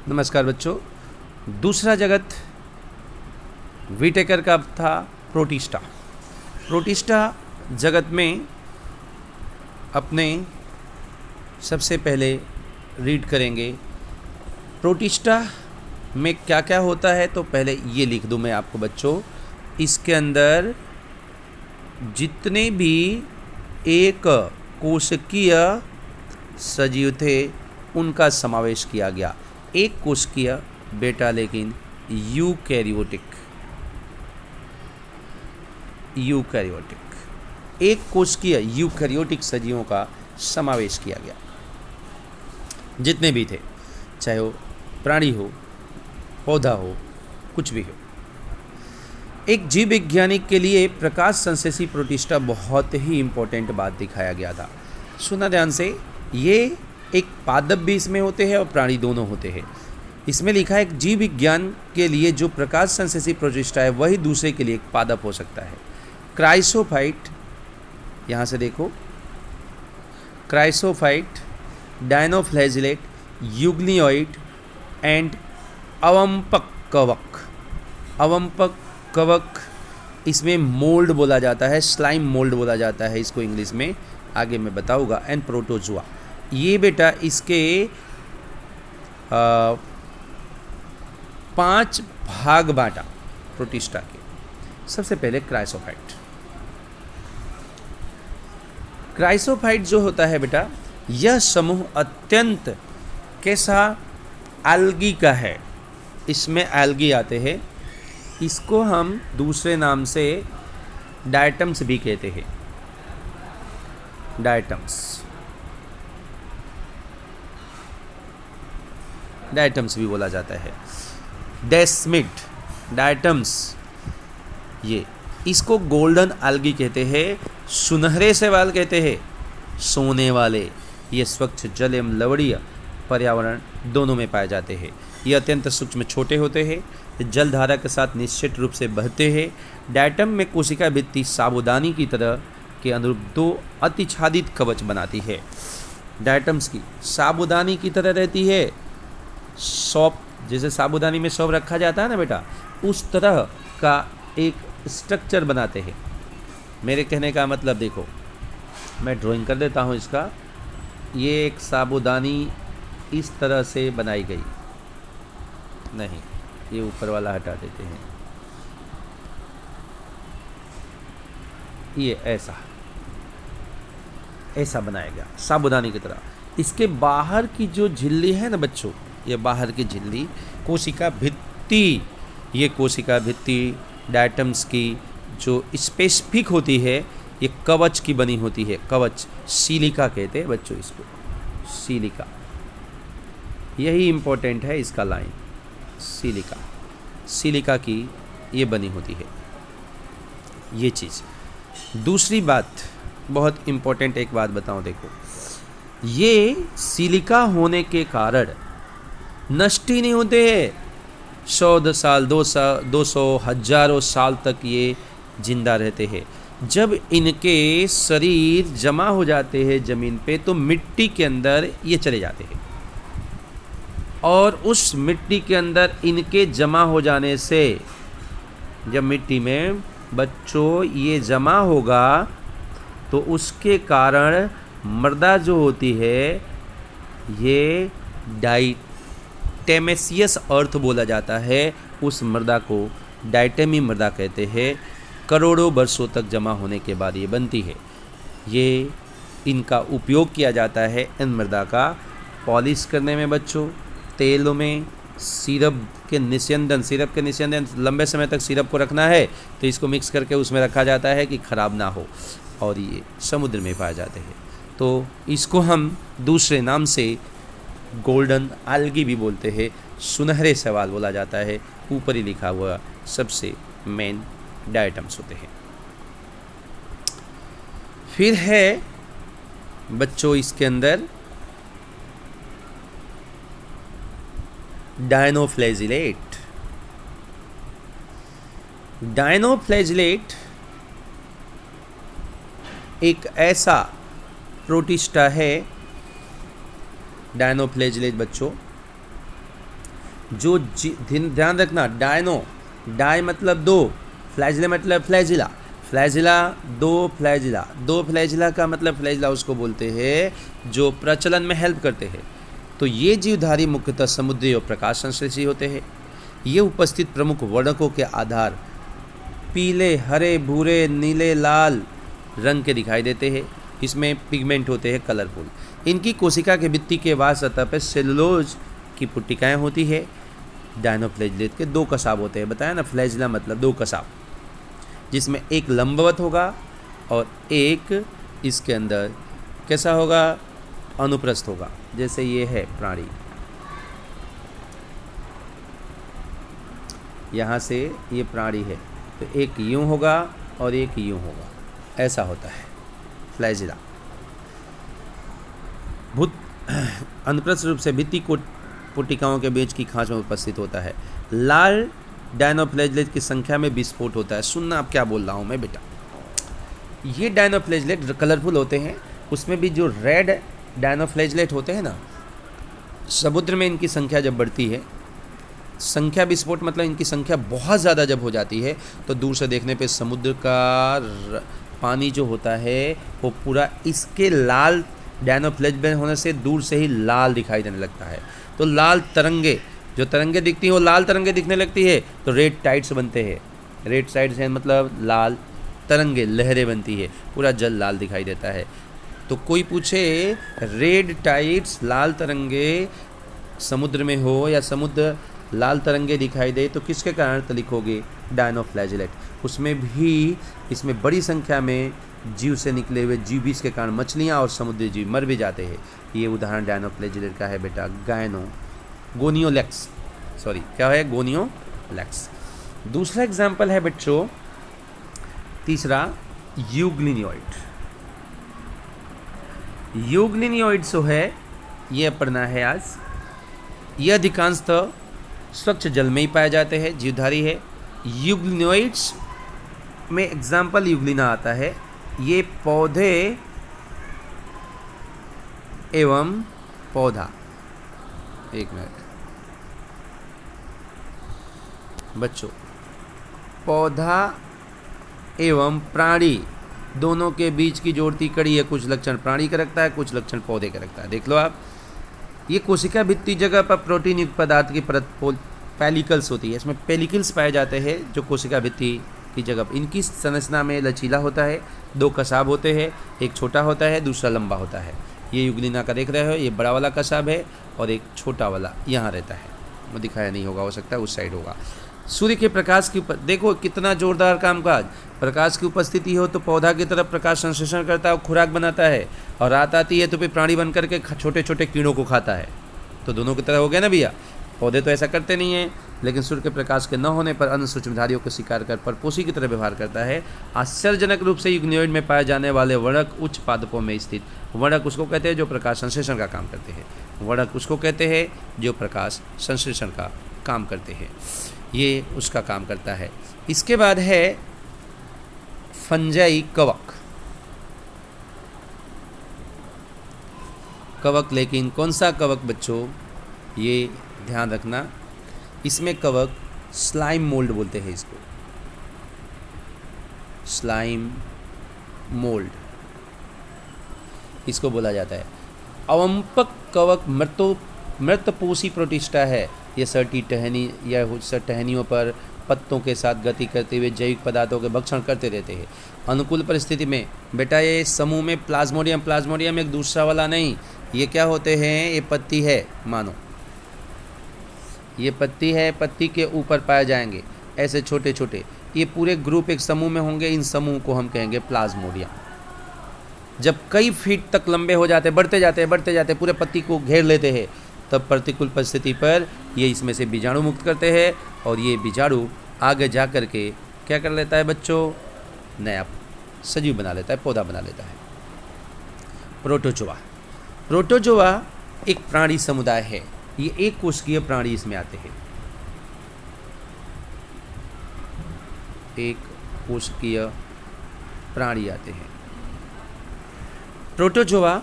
नमस्कार बच्चों। दूसरा जगत विटेकर का था प्रोटिस्टा। प्रोटिस्टा जगत में अपने सबसे पहले रीड करेंगे प्रोटिस्टा में क्या क्या होता है। तो पहले ये लिख दूं मैं आपको बच्चों, इसके अंदर जितने भी एक कोशिकीय सजीव थे उनका समावेश किया गया। एक कोशिकीय बेटा लेकिन यूकैरियोटिक एक कोशिकीय यूकैरियोटिक सजीवों का समावेश किया गया। जितने भी थे, चाहे वो प्राणी हो, पौधा हो, कुछ भी हो। एक जीव वैज्ञानिक के लिए प्रकाश संश्लेषी प्रोटिस्टा बहुत ही इम्पोर्टेंट बात दिखाया गया था। सुना ध्यान से, ये एक पादप भी इसमें होते हैं और प्राणी दोनों होते हैं। इसमें लिखा है एक जीव विज्ञान के लिए जो प्रकाश संश्लेषी प्रोटिस्टा है वही दूसरे के लिए एक पादप हो सकता है। क्राइसोफाइट, यहाँ से देखो, क्राइसोफाइट, डायनोफ्लैजिलेट, यूग्लियोइड एंड अवंपक कवक, इसमें मोल्ड बोला जाता है, स्लाइम मोल्ड बोला जाता है इसको इंग्लिश में, आगे मैं बताऊंगा। एंड प्रोटोजुआ, ये बेटा इसके 5 भाग बांटा प्रोटिस्टा के। सबसे पहले क्राइसोफाइट जो होता है बेटा, यह समूह अत्यंत कैसा एल्गी का है। इसमें एल्गी आते हैं, इसको हम दूसरे नाम से डायटम्स भी कहते हैं। डायटम्स भी बोला जाता है। डेस्मिड, डायटम्स, ये इसको गोल्डन एल्गी कहते हैं, सुनहरे शैवाल कहते हैं, सोने वाले। ये स्वच्छ जल एवं लवणीय पर्यावरण दोनों में पाए जाते हैं। ये अत्यंत सूक्ष्म छोटे होते हैं, जलधारा के साथ निश्चित रूप से बहते हैं। डायटम में कोशिका भित्ति साबूदानी की तरह के अनुरूप 2 अतिछादित कवच बनाती है। डायटम्स की साबूदानी की तरह रहती है, सौंप, जैसे साबूदानी में सौंप रखा जाता है ना बेटा, उस तरह का एक स्ट्रक्चर बनाते हैं। मेरे कहने का मतलब देखो, मैं ड्राइंग कर देता हूँ इसका। ये एक साबूदानी इस तरह से बनाई गई, नहीं ये ऊपर वाला हटा देते हैं, ये ऐसा बनाया गया साबूदानी की तरह। इसके बाहर की जो झिल्ली है ना बच्चों, ये बाहर की झिल्ली कोशिका भित्ति, ये कोशिका भित्ति डायटम्स की जो स्पेसिफिक होती है, ये कवच की बनी होती है। कवच, सिलिका कहते हैं बच्चों इसको, सिलिका। यही इम्पोर्टेंट है इसका लाइन, सिलिका की ये बनी होती है ये चीज़। दूसरी बात, बहुत इम्पोर्टेंट एक बात बताऊं, देखो, ये सिलिका होने के कारण नष्ट ही नहीं होते हैं। 100 साल, 200, हजारों साल तक ये जिंदा रहते हैं। जब इनके शरीर जमा हो जाते हैं ज़मीन पे, तो मिट्टी के अंदर ये चले जाते हैं, और उस मिट्टी के अंदर इनके जमा हो जाने से, जब मिट्टी में बच्चों ये जमा होगा तो उसके कारण मृदा जो होती है, ये डाइटेमेसियस अर्थ बोला जाता है। उस मृदा को डाइटेमी मृदा कहते हैं। करोड़ों वर्षों तक जमा होने के बाद ये बनती है। ये इनका उपयोग किया जाता है इन मृदा का पॉलिश करने में बच्चों, तेलों में, सिरप के निस्यंदन, लंबे समय तक सिरप को रखना है तो इसको मिक्स करके उसमें रखा जाता है कि ख़राब ना हो, और ये समुद्र में पाए जाते हैं। तो इसको हम दूसरे नाम से गोल्डन एल्गी भी बोलते हैं, सुनहरे शैवाल बोला जाता है। ऊपर ही लिखा हुआ सबसे मेन डायटम्स होते हैं। फिर है बच्चों इसके अंदर डायनोफ्लैजिलेट एक ऐसा प्रोटिस्टा है, डायनोफ्लैजिलेट बच्चों, जो ध्यान रखना, डायनो, डाई मतलब दो, फ्लैजिला मतलब फ्लैजिला, फ्लैजिला दो फ्लैजिला, दो फ्लैजिला का मतलब फ्लैजिला उसको बोलते हैं जो प्रचलन में हेल्प करते हैं। तो ये जीवधारी मुख्यतः समुद्री और प्रकाश संश्लेषी होते हैं। ये उपस्थित प्रमुख वर्णकों के आधार पीले, हरे, भूरे, नीले, लाल रंग के दिखाई देते हैं। इसमें पिगमेंट होते हैं कलरफुल। इनकी कोशिका के भित्ति के बाद सतह पर सेलुलोज की पुट्टिकाएँ होती है। डायनोफ्लैजिलेट के दो कसाब होते हैं, बताया ना, फ्लैजिला मतलब दो कसाब, जिसमें एक लंबवत होगा और एक इसके अंदर कैसा होगा, अनुप्रस्थ होगा। जैसे ये है प्राणी, यहाँ से ये प्राणी है तो एक यूँ होगा और एक यूँ होगा, ऐसा होता है फ्लैजिला। भूत अनुप्रस्थ रूप से भित्ति को पुटिकाओं के बीच की खांच में उपस्थित होता है। लाल डायनोफ्लैजिलेट की संख्या में विस्फोट होता है। सुनना अब क्या बोल रहा हूँ मैं बेटा। ये डायनोफ्लैजिलेट कलरफुल होते हैं, उसमें भी जो रेड डायनोफ्लैजिलेट होते हैं ना, समुद्र में इनकी संख्या जब बढ़ती है, संख्या विस्फोट मतलब इनकी संख्या बहुत ज़्यादा जब हो जाती है तो दूर से देखने पे समुद्र का पानी जो होता है वो पूरा इसके लाल डायनोफ्लैजिलेट होने से दूर से ही लाल दिखाई देने लगता है। तो लाल तरंगे, जो तरंगे दिखती हैं वो लाल तरंगे दिखने लगती है तो रेड टाइड्स बनते हैं। रेड टाइड्स हैं मतलब लाल तरंगे, लहरें बनती है, पूरा जल लाल दिखाई देता है। तो कोई पूछे रेड टाइड्स, लाल तरंगे समुद्र में हो या समुद्र लाल तरंगे दिखाई दे तो किसके कारण, तो लिखोगे डायनोफ्लैजिलेट। उसमें भी इसमें बड़ी संख्या में जीव से निकले हुए जीविस के कारण मछलियाँ और समुद्री जीव मर भी जाते हैं। ये उदाहरण डायनोफ्लैजिलेट का है बेटा, गोनियोलेक्स, सॉरी क्या है, गोनियोलेक्स। दूसरा एग्जाम्पल है बच्चों, तीसरा यूग्लिनियोइड। यूग्लिनियोइड जो है ये पढ़ना है आज। ये अधिकांशतः स्वच्छ जल में ही पाए जाते हैं, जीवधारी है। यूग्लिनोइड्स में एग्जाम्पल यूग्लिना आता है। ये पौधे एवं पौधा, एक मिनट बच्चों, पौधा एवं प्राणी दोनों के बीच की जोड़ती कड़ी है। कुछ लक्षण प्राणी का रखता है, कुछ लक्षण पौधे का रखता है। देख लो आप, ये कोशिका भित्ति जगह पर प्रोटीन युक्त पदार्थ की परत पेलिकल्स होती है। इसमें पेलिकल्स पाए जाते हैं जो कोशिका भित्ति की जगह पर। इनकी संरचना में लचीला होता है, दो कसाब होते हैं, एक छोटा होता है दूसरा लंबा होता है। ये युग्लिना का देख रहे हो, ये बड़ा वाला कसाब है और एक छोटा वाला यहाँ रहता है, वो दिखाया नहीं होगा, हो सकता है उस साइड होगा। सूर्य के प्रकाश की देखो कितना जोरदार कामकाज, प्रकाश की उपस्थिति हो तो पौधा की तरफ प्रकाश संश्लेषण करता है, खुराक बनाता है, और रात आती है तो फिर प्राणी बन करके छोटे छोटे कीड़ों को खाता है। तो दोनों की तरह हो गया ना भैया। पौधे तो ऐसा करते नहीं हैं, लेकिन सूर्य के प्रकाश के न होने पर अन्य सूक्ष्मधारियों को शिकार कर परपोषी की तरह व्यवहार करता है। आश्चर्यजनक रूप से यूग्लिनोइड में पाए जाने वाले वर्णक उच्च पादपों में स्थित, वर्णक उसको कहते हैं जो प्रकाश संश्लेषण का काम करते हैं, वर्णक उसको कहते हैं जो प्रकाश संश्लेषण का काम करते हैं, ये उसका काम करता है। इसके बाद है फंजाई, कवक। कवक, लेकिन कौन सा कवक बच्चों, ये ध्यान रखना, इसमें कवक स्लाइम मोल्ड बोलते हैं इसको, स्लाइम मोल्ड इसको बोला जाता है। अवंपक कवक मृतपोषी प्रोटिस्टा है। ये सटी टहनी या टहनियों पर पत्तों के साथ गति करते हुए जैविक पदार्थों के भक्षण करते रहते हैं। अनुकूल परिस्थिति में बेटा ये समूह में प्लाज्मोडियम एक दूसरा वाला नहीं, ये क्या होते हैं, ये पत्ती है, मानो ये पत्ती है, पत्ती के ऊपर पाए जाएंगे ऐसे छोटे छोटे, ये पूरे ग्रुप एक समूह में होंगे, इन समूह को हम कहेंगे प्लाज्मोडियम। जब कई फीट तक लंबे हो जाते, बढ़ते जाते पूरे पत्ती को घेर लेते हैं, तब प्रतिकूल परिस्थिति पर ये इसमें से बीजाणु मुक्त करते हैं और ये बीजाणु आगे जा कर के क्या कर लेता है बच्चों, नया सजीव बना लेता है, पौधा बना लेता है। प्रोटोजोआ, प्रोटोजोआ एक प्राणी समुदाय है। ये एक कोशिकीय प्राणी इसमें आते हैं, एक कोशिकीय प्राणी आते हैं। प्रोटोजोआ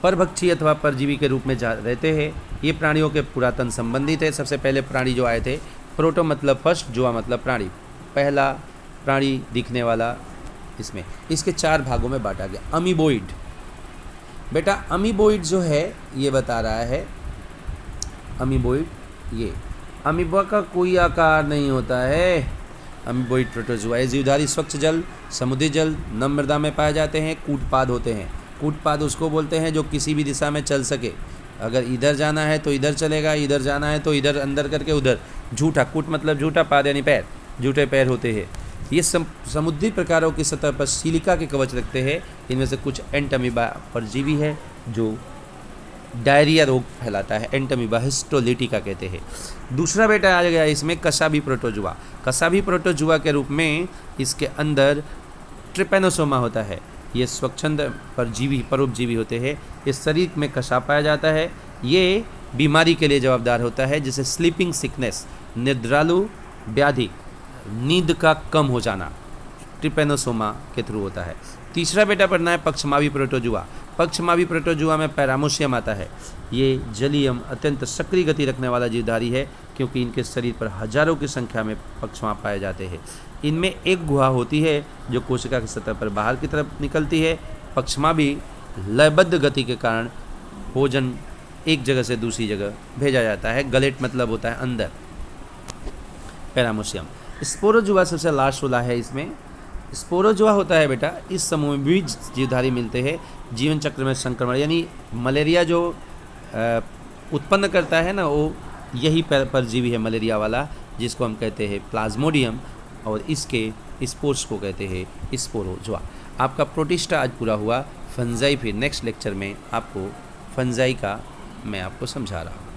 परभक्षी अथवा परजीवी के रूप में रहते हैं। ये प्राणियों के पुरातन संबंधित है। सबसे पहले प्राणी जो आए थे, प्रोटो मतलब फर्स्ट, जुआ मतलब प्राणी, पहला प्राणी दिखने वाला इसमें। इसके 4 भागों में बांटा गया। अमीबोइड, बेटा अमीबोइड जो है ये बता रहा है, अमीबोइड, ये अमीबा का कोई आकार नहीं होता है। अमीबोइड प्रोटोजुआ ये जीवधारी स्वच्छ जल, समुद्री जल, नम मृदा में पाए जाते हैं। कूटपाद होते हैं। कूटपाद उसको बोलते हैं जो किसी भी दिशा में चल सके। अगर इधर जाना है तो इधर चलेगा, इधर जाना है तो इधर अंदर करके उधर। झूठा, कूट मतलब झूठा, पाद यानी पैर, झूठे पैर होते हैं। ये समुद्री प्रकारों की सतह पर सिलिका के कवच रखते हैं। इनमें से कुछ एंटमीबा परजीवी है जो डायरिया रोग फैलाता है, एंटमीबा हिस्टोलिटिका कहते हैं। दूसरा बेटा आ गया इसमें कसाबी प्रोटोजुआ। कसाबी प्रोटोजुआ के रूप में इसके अंदर ट्रिपेनोसोमा होता है। ये स्वच्छंद परजीवी, परोपजीवी होते हैं। इस शरीर में कसा पाया जाता है। ये बीमारी के लिए जवाबदार होता है, जैसे स्लीपिंग सिकनेस, निद्रालु व्याधि, नींद का कम हो जाना, ट्रिपेनोसोमा के थ्रू होता है। तीसरा बेटा पढ़ना है पक्षमावी प्रोटोजुआ। पक्षमावी प्रोटोजुआ में पैरामोशियम आता है। ये जलीयम अत्यंत सक्रिय गति रखने वाला जीवधारी है, क्योंकि इनके शरीर पर हजारों की संख्या में पक्षमा पाए जाते हैं। इनमें एक गुहा होती है जो कोशिका की सतह पर बाहर की तरफ निकलती है। पक्षमा भी लयबद्ध गति के कारण भोजन एक जगह से दूसरी जगह भेजा जाता है। गलेट मतलब होता है अंदर, पैरामोशियम। स्पोरोजुआ सबसे लास्ट वाला है। इसमें स्पोरोजुआ होता है बेटा, इस समूह में भी जीवधारी मिलते हैं। जीवन चक्र में संक्रमण, यानी मलेरिया जो उत्पन्न करता है ना, वो यही परजीवी है मलेरिया वाला, जिसको हम कहते हैं प्लाज्मोडियम, और इसके स्पोर्स को कहते हैं स्पोरोजुआ। आपका प्रोटिस्टा आज पूरा हुआ। फंजाई फिर नेक्स्ट लेक्चर में आपको फंजाई का मैं आपको समझा रहा हूँ।